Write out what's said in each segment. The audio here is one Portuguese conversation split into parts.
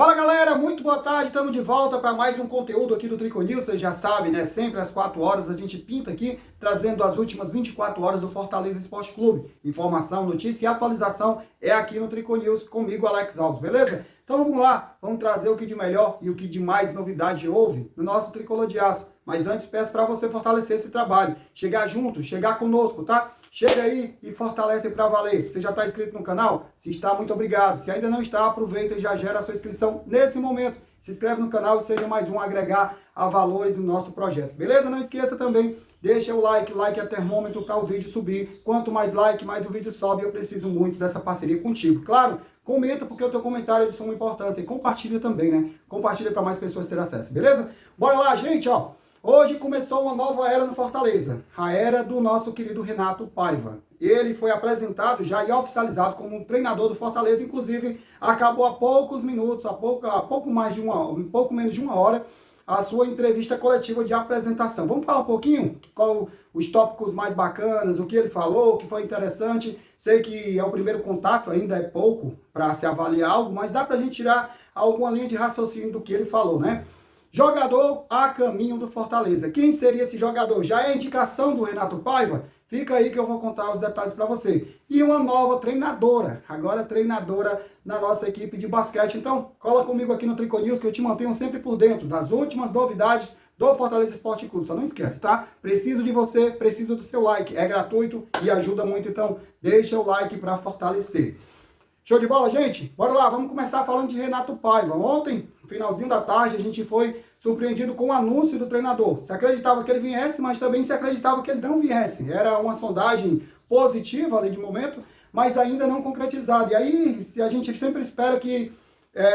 Fala galera, muito boa tarde, estamos de volta para mais um conteúdo aqui do Triconews. Vocês já sabem, né? Sempre às 4 horas a gente pinta aqui, trazendo as últimas 24 horas do Fortaleza Esporte Clube. Informação, notícia e atualização é aqui no Triconews, comigo, Alex Alves, beleza? Então vamos lá, vamos trazer o que de melhor e o que de mais novidade houve no nosso Tricolor de Aço. Mas antes peço para você fortalecer esse trabalho, chegar junto, chegar conosco, tá? Chega aí e fortalece para valer. Você já está inscrito no canal? Se está, muito obrigado. Se ainda não está, aproveita e já gera a sua inscrição nesse momento. Se inscreve no canal e seja mais um a agregar a valores no nosso projeto. Beleza? Não esqueça também, deixa o like. Like é termômetro para o vídeo subir. Quanto mais like, mais o vídeo sobe. Eu preciso muito dessa parceria contigo. Claro, comenta porque o teu comentário é de suma importância. E compartilha também, né? Compartilha para mais pessoas terem acesso. Beleza? Bora lá, gente, ó. Hoje começou uma nova era no Fortaleza, a era do nosso querido Renato Paiva. Ele foi apresentado já e oficializado como um treinador do Fortaleza, inclusive acabou há poucos minutos, há pouco menos de uma hora, a sua entrevista coletiva de apresentação. Vamos falar um pouquinho qual os tópicos mais bacanas, o que ele falou, o que foi interessante. Sei que é o primeiro contato, ainda é pouco para se avaliar algo, mas dá para a gente tirar alguma linha de raciocínio do que ele falou, né? Jogador a caminho do Fortaleza. Quem seria esse jogador? Já é indicação do Renato Paiva? Fica aí que eu vou contar os detalhes para você. E uma nova treinadora, agora treinadora na nossa equipe de basquete. Então, cola comigo aqui no Triconews que eu te mantenho sempre por dentro das últimas novidades do Fortaleza Esporte Clube. Só não esquece, tá? Preciso de você, preciso do seu like. É gratuito e ajuda muito, então deixa o like para fortalecer. Show de bola, gente? Bora lá, vamos começar falando de Renato Paiva. Ontem, no finalzinho da tarde, a gente foi surpreendido com o anúncio do treinador. Se acreditava que ele viesse, mas também se acreditava que ele não viesse. Era uma sondagem positiva ali de momento, mas ainda não concretizada. E aí, a gente sempre espera que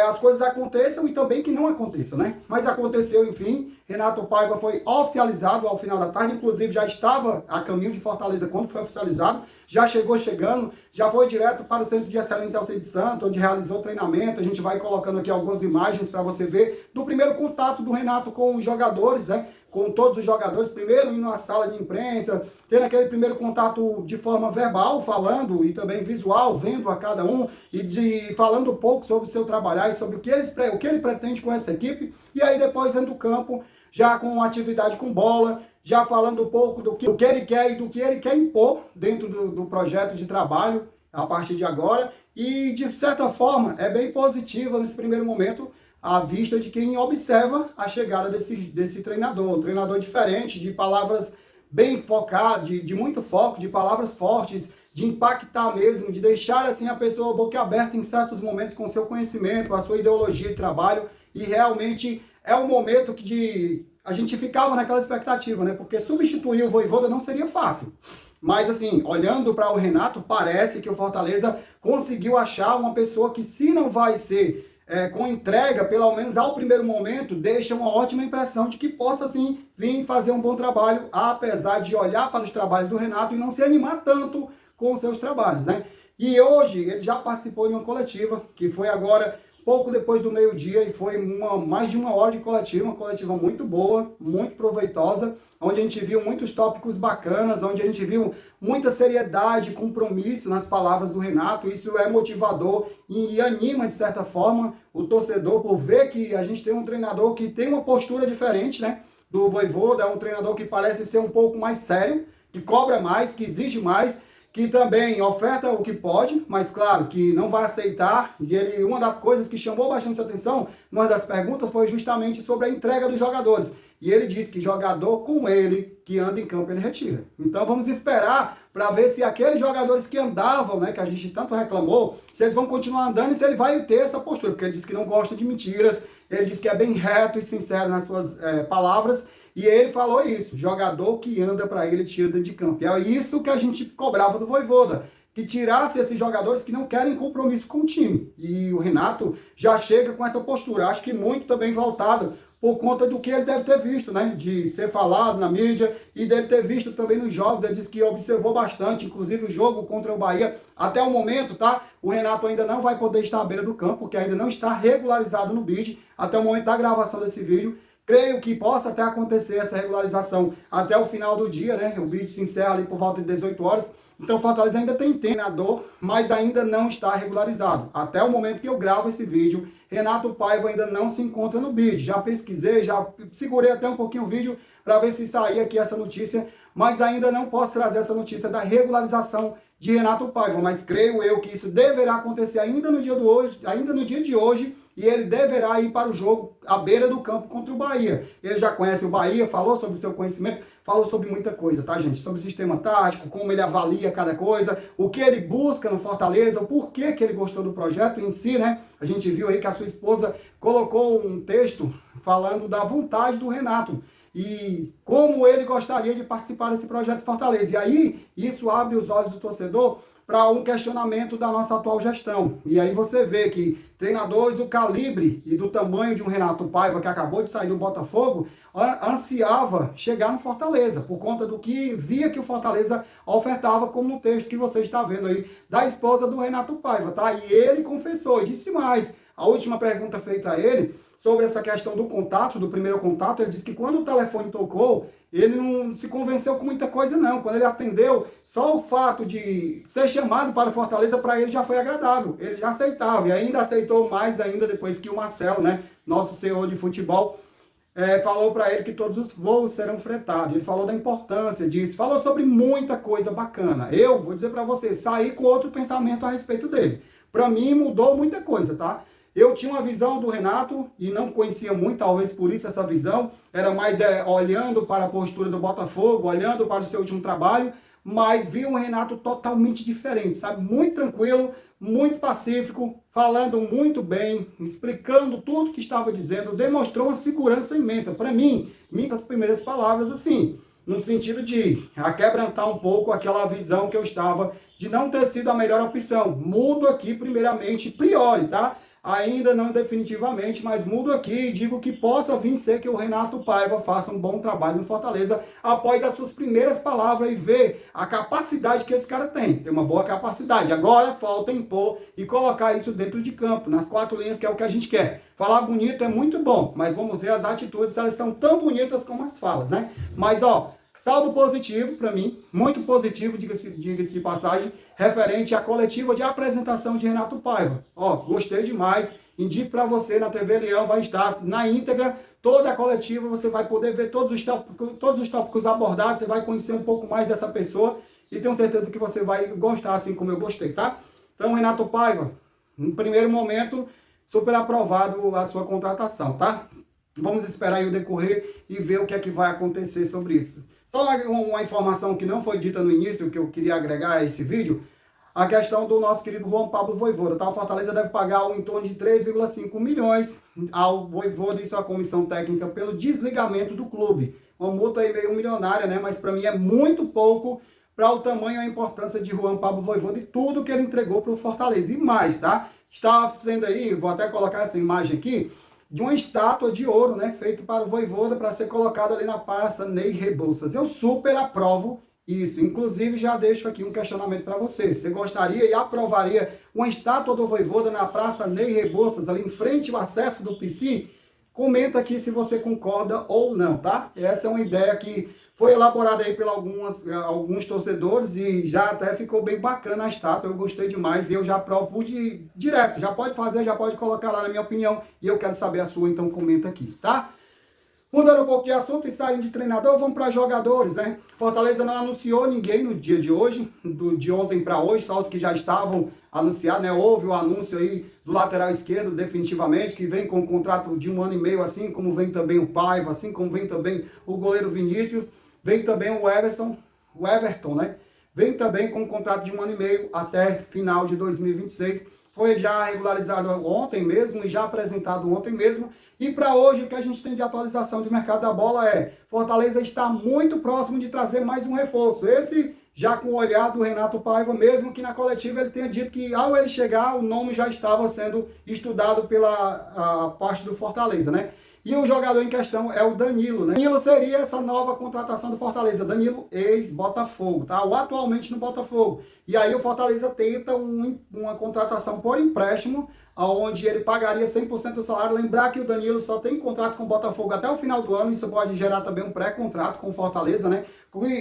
as coisas aconteçam e também que não aconteçam, né? Mas aconteceu, enfim. Renato Paiva foi oficializado ao final da tarde, inclusive já estava a caminho de Fortaleza quando foi oficializado, já chegou chegando, já foi direto para o Centro de Excelência Alcides Santos, onde realizou treinamento. A gente vai colocando aqui algumas imagens para você ver do primeiro contato do Renato com os jogadores, né? Com todos os jogadores, primeiro indo na sala de imprensa, tendo aquele primeiro contato de forma verbal, falando, e também visual, vendo a cada um, e falando um pouco sobre o seu trabalhar e sobre o que ele pretende com essa equipe, e aí depois dentro do campo, já com atividade com bola, já falando um pouco do que ele quer e do que ele quer impor dentro do projeto de trabalho a partir de agora, e de certa forma é bem positiva nesse primeiro momento, à vista de quem observa a chegada desse treinador. Um treinador diferente, de palavras bem focadas, de muito foco, de palavras fortes, de impactar mesmo, de deixar assim a pessoa boquiaberta em certos momentos com seu conhecimento, a sua ideologia de trabalho. E realmente é um momento que a gente ficava naquela expectativa, né? Porque substituir o Vojvoda não seria fácil. Mas assim, olhando para o Renato, parece que o Fortaleza conseguiu achar uma pessoa que, se não vai ser com entrega, pelo menos ao primeiro momento, deixa uma ótima impressão de que possa sim vir fazer um bom trabalho, apesar de olhar para os trabalhos do Renato e não se animar tanto com os seus trabalhos, né? E hoje ele já participou de uma coletiva, que foi agora pouco depois do meio-dia, e foi mais de uma hora de coletiva, uma coletiva muito boa, muito proveitosa, onde a gente viu muitos tópicos bacanas, onde a gente viu muita seriedade, compromisso nas palavras do Renato. Isso é motivador e anima, de certa forma, o torcedor por ver que a gente tem um treinador que tem uma postura diferente, né, do Vojvoda. É um treinador que parece ser um pouco mais sério, que cobra mais, que exige mais, que também oferta o que pode, mas claro que não vai aceitar. E uma das coisas que chamou bastante atenção, uma das perguntas, foi justamente sobre a entrega dos jogadores. E ele disse que jogador com ele, que anda em campo, ele retira. Então vamos esperar para ver se aqueles jogadores que andavam, né, que a gente tanto reclamou, se eles vão continuar andando e se ele vai ter essa postura. Porque ele disse que não gosta de mentiras, ele disse que é bem reto e sincero nas suas palavras. E ele falou isso, jogador que anda para ele tira dentro de campo. E é isso que a gente cobrava do Vojvoda, que tirasse esses jogadores que não querem compromisso com o time. E o Renato já chega com essa postura, acho que muito também voltado por conta do que ele deve ter visto, né? De ser falado na mídia e dele ter visto também nos jogos. Ele disse que observou bastante, inclusive o jogo contra o Bahia. Até o momento, tá? O Renato ainda não vai poder estar à beira do campo, porque ainda não está regularizado no BID, até o momento da gravação desse vídeo. Creio que possa até acontecer essa regularização até o final do dia, né? O BID se encerra ali por volta de 18 horas. Então o Fortaleza ainda tem treinador, mas ainda não está regularizado. Até o momento que eu gravo esse vídeo, Renato Paiva ainda não se encontra no bid. Já pesquisei, já segurei até um pouquinho o vídeo para ver se saía aqui essa notícia, mas ainda não posso trazer essa notícia da regularização de Renato Paiva, mas creio eu que isso deverá acontecer ainda no dia de hoje, e ele deverá ir para o jogo à beira do campo contra o Bahia. Ele já conhece o Bahia, falou sobre o seu conhecimento, falou sobre muita coisa, tá, gente? Sobre o sistema tático, como ele avalia cada coisa, o que ele busca no Fortaleza, o porquê que ele gostou do projeto em si, né? A gente viu aí que a sua esposa colocou um texto falando da vontade do Renato e como ele gostaria de participar desse projeto Fortaleza. E aí, isso abre os olhos do torcedor para um questionamento da nossa atual gestão. E aí você vê que treinadores do calibre e do tamanho de um Renato Paiva, que acabou de sair do Botafogo, ansiava chegar no Fortaleza, por conta do que via que o Fortaleza ofertava, como no texto que você está vendo aí, da esposa do Renato Paiva, tá? E ele confessou, e disse mais. A última pergunta feita a ele, sobre essa questão do contato, do primeiro contato, ele disse que quando o telefone tocou, ele não se convenceu com muita coisa não. Quando ele atendeu, só o fato de ser chamado para o Fortaleza, para ele já foi agradável. Ele já aceitava, e ainda aceitou mais ainda depois que o Marcelo, né, nosso CEO de futebol, falou para ele que todos os voos serão fretados. Ele falou da importância disso, falou sobre muita coisa bacana. Eu vou dizer para você, saí com outro pensamento a respeito dele. Para mim mudou muita coisa, tá? Eu tinha uma visão do Renato e não conhecia muito, talvez por isso essa visão. Era mais olhando para a postura do Botafogo, olhando para o seu último trabalho, mas vi um Renato totalmente diferente, sabe? Muito tranquilo, muito pacífico, falando muito bem, explicando tudo que estava dizendo, demonstrou uma segurança imensa. Para mim, minhas primeiras palavras assim, no sentido de aquebrantar um pouco aquela visão que eu estava de não ter sido a melhor opção. Mudo aqui primeiramente, priori, tá? Ainda não definitivamente, mas mudo aqui e digo que possa vir ser que o Renato Paiva faça um bom trabalho no Fortaleza após as suas primeiras palavras e ver a capacidade que esse cara tem. Tem uma boa capacidade. Agora falta impor e colocar isso dentro de campo, nas quatro linhas, que é o que a gente quer. Falar bonito é muito bom, mas vamos ver as atitudes, se elas são tão bonitas como as falas, né? Mas, ó, saldo positivo para mim, muito positivo, diga-se de passagem, referente à coletiva de apresentação de Renato Paiva. Ó, gostei demais, indico para você na TV Leão, vai estar na íntegra, toda a coletiva, você vai poder ver todos os tópicos abordados, você vai conhecer um pouco mais dessa pessoa e tenho certeza que você vai gostar assim como eu gostei, tá? Então, Renato Paiva, no primeiro momento, super aprovado a sua contratação, tá? Vamos esperar aí o decorrer e ver o que é que vai acontecer sobre isso. Só uma informação que não foi dita no início, que eu queria agregar a esse vídeo, a questão do nosso querido Juan Pablo Vojvoda. Tá? O Fortaleza deve pagar em torno de 3,5 milhões ao Vojvoda e sua comissão técnica pelo desligamento do clube. Uma multa aí meio milionária, né? Mas para mim é muito pouco para o tamanho e a importância de Juan Pablo Vojvoda e tudo que ele entregou para o Fortaleza. E mais, tá? Está sendo aí, vou até colocar essa imagem aqui, de uma estátua de ouro, né, feito para o Vojvoda, para ser colocado ali na Praça Ney Rebouças. Eu super aprovo isso. Inclusive, já deixo aqui um questionamento para você. Você gostaria e aprovaria uma estátua do Vojvoda na Praça Ney Rebouças, ali em frente ao acesso do PC? Comenta aqui se você concorda ou não, tá? Essa é uma ideia que foi elaborada aí por alguns torcedores e já até ficou bem bacana a estátua, eu gostei demais e eu já aprovo direto, já pode fazer, já pode colocar lá na minha opinião e eu quero saber a sua, então comenta aqui, tá? Mudando um pouco de assunto e saindo de treinador, vamos para jogadores, né? Fortaleza não anunciou ninguém no dia de hoje, de ontem para hoje, só os que já estavam anunciados, né? Houve o anúncio aí do lateral esquerdo, definitivamente, que vem com um contrato de 1 ano e meio, assim como vem também o Paiva, assim como vem também o goleiro Vinícius, vem também o Everton, né? Vem também com um contrato de 1 ano e meio até final de 2026. Foi já regularizado ontem mesmo e já apresentado ontem mesmo. E para hoje o que a gente tem de atualização de mercado da bola é: Fortaleza está muito próximo de trazer mais um reforço. Esse já com o olhar do Renato Paiva, mesmo que na coletiva ele tenha dito que ao ele chegar o nome já estava sendo estudado pela parte do Fortaleza, né? E o jogador em questão é o Danilo, né? Danilo seria essa nova contratação do Fortaleza. Danilo, ex-Botafogo, tá? Ou atualmente no Botafogo. E aí o Fortaleza tenta uma contratação por empréstimo onde ele pagaria 100% do salário. Lembrar que o Danilo só tem contrato com o Botafogo até o final do ano, isso pode gerar também um pré-contrato com o Fortaleza, né?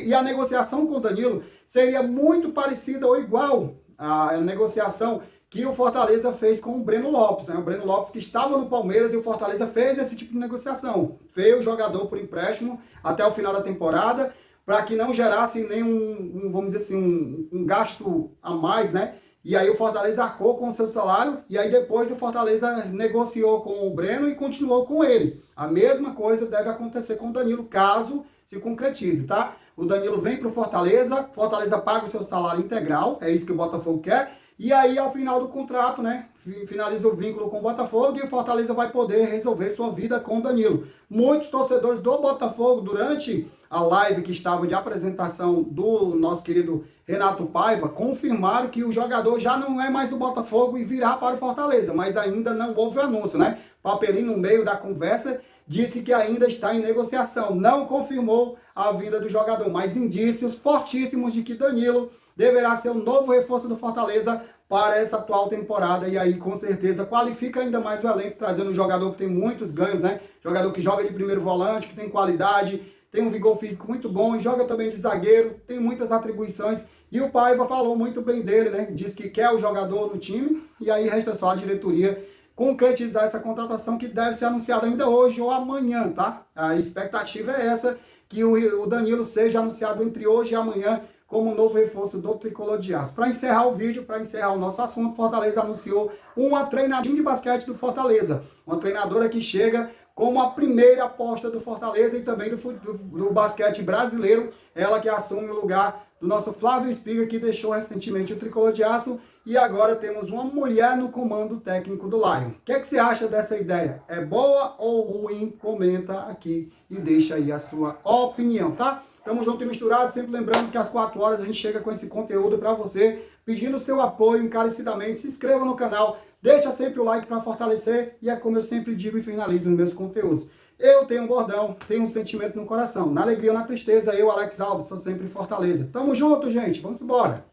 E a negociação com o Danilo seria muito parecida ou igual à negociação que o Fortaleza fez com o Breno Lopes, né? O Breno Lopes que estava no Palmeiras e o Fortaleza fez esse tipo de negociação. Fez o jogador por empréstimo até o final da temporada, para que não gerasse nenhum, vamos dizer assim, um gasto a mais, né? E aí o Fortaleza arcou com o seu salário, e aí depois o Fortaleza negociou com o Breno e continuou com ele. A mesma coisa deve acontecer com o Danilo, caso se concretize, tá? O Danilo vem para o Fortaleza paga o seu salário integral, é isso que o Botafogo quer, e aí ao final do contrato, né, finaliza o vínculo com o Botafogo e o Fortaleza vai poder resolver sua vida com o Danilo. Muitos torcedores do Botafogo, durante a live que estava de apresentação do nosso querido Renato Paiva, confirmaram que o jogador já não é mais do Botafogo e virá para o Fortaleza, mas ainda não houve anúncio, né? Papelinho no meio da conversa disse que ainda está em negociação, não confirmou a vinda do jogador, mas indícios fortíssimos de que Danilo deverá ser o novo reforço do Fortaleza para essa atual temporada, e aí com certeza qualifica ainda mais o elenco, trazendo um jogador que tem muitos ganhos, né? Jogador que joga de primeiro volante, que tem qualidade, tem um vigor físico muito bom, e joga também de zagueiro, tem muitas atribuições, e o Paiva falou muito bem dele, né? Diz que quer o jogador no time, e aí resta só a diretoria concretizar essa contratação, que deve ser anunciada ainda hoje ou amanhã, tá? A expectativa é essa, que o Danilo seja anunciado entre hoje e amanhã como novo reforço do Tricolor de Aço. Para encerrar o vídeo, para encerrar o nosso assunto, Fortaleza anunciou uma treinadora de basquete do Fortaleza. Uma treinadora que chega como a primeira aposta do Fortaleza e também do basquete brasileiro. Ela que assume o lugar do nosso Flávio Espiga, que deixou recentemente o Tricolor de Aço. E agora temos uma mulher no comando técnico do Lion. O que é que você acha dessa ideia? É boa ou ruim? Comenta aqui e deixa aí a sua opinião, tá? Tamo junto e misturado, sempre lembrando que às 4 horas a gente chega com esse conteúdo para você, pedindo seu apoio encarecidamente. Se inscreva no canal, deixa sempre o like para fortalecer, e é como eu sempre digo e finalizo os meus conteúdos. Eu tenho um bordão, tenho um sentimento no coração. Na alegria ou na tristeza, eu, Alex Alves, sou sempre Fortaleza. Tamo junto, gente. Vamos embora.